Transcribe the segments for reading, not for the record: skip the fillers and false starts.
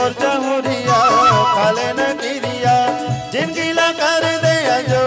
मोर जहुरिया खाले न किरिया जिंदगी ला कर दे जो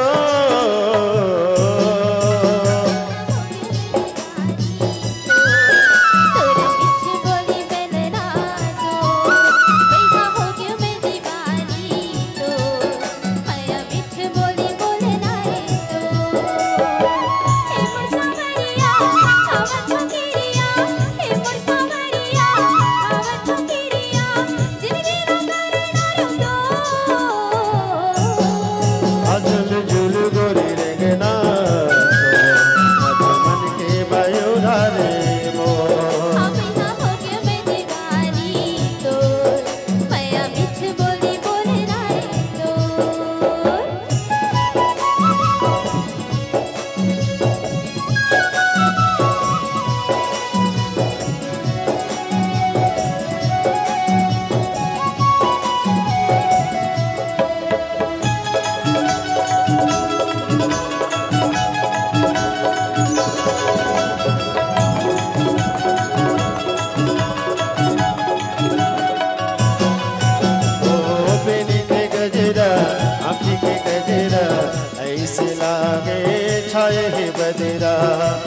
बदरा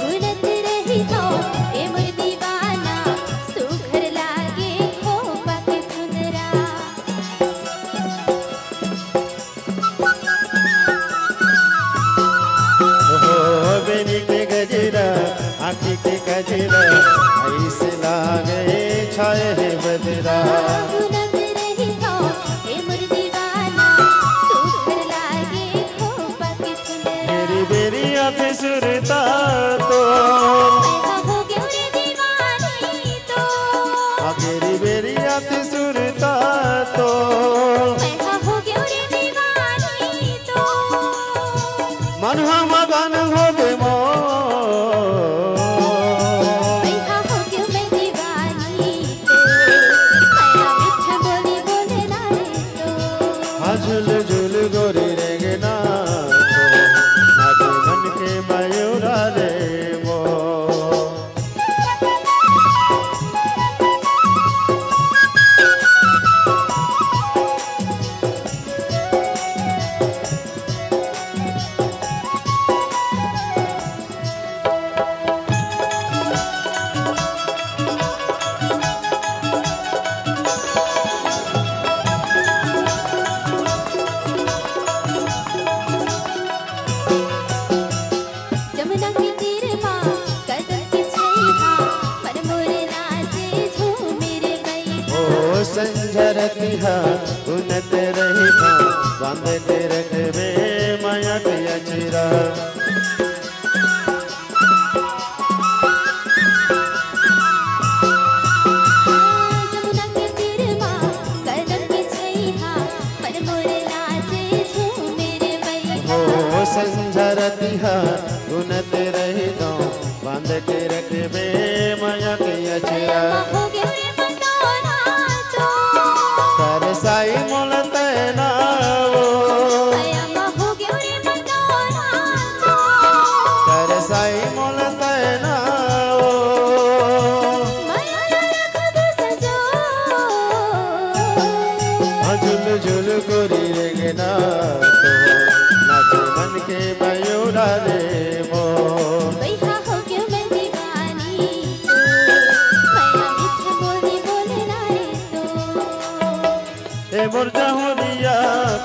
उड़त रही तो ए मोर दीवाना सुघर लागे खोपा के चुनरा हो बेनी के गजरा आँखी के गजरा ऐसे लागे छाए है बदरा उड़त रही तो ए मोर दीवाना सुघर लागे खोपा के चुनरा मेरी बेरिया पे सुरता तो हो गयो रे दीवानी तो मेरी बेरिया पे सुरता तो हो गयो रे दीवानी तो मन मगन हो गए मो हो गयो मैं दीवानी तो मैं मिठ बोली बोले ना रे तो झुल झुल गोरी रेगे ना मन के मयूरा रे वो जमुना के तीर माँ कदम के छैहा मन मोर नाचे झूमे रे बैठा ओ संजरती हा उनत रही था बांधते रखबे माया के अचरा जमुना के तीर माँ कदम के छैहा मन मोर नाचे झूमे रे बैठा ओ संजरती हा उनत रही था बांधते रखबे माया के अचरा हो गयो रे मनोना तो तरसाई मोलते ना वो अयमा हो गयो रे मनोना तो तरसाई मोलते ना वो माया रख दो सजो झुल झुल गोरी रेगे ना तो नाचे मन के मयूरा रे वो बैठा हो गयो मैं दीवानी तो माया मिठ बोली बोले ना रे तो ए मोर जहुरिया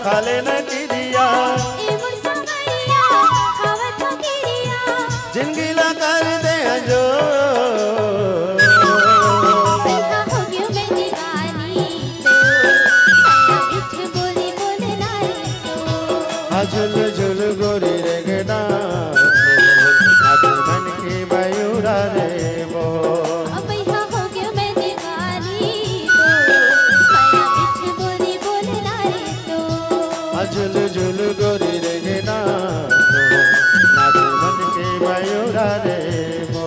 खाले न किरिया ए मोर सावरिया खावत हो गिरिया जिंदगी ला कर दे जो बैठा हो गयो मैं दीवानी तो माया मिठ बोली बोले ना रे तो झुल झुल गोरी रेगे ना नाचे मन के मयूरा रे वो बैठा हो गयो मैं दीवानी तो माया मिठ बोली बोले ना रे तो झुल झुल गोरी रेगे ना नाचे मन के मयूरा रे वो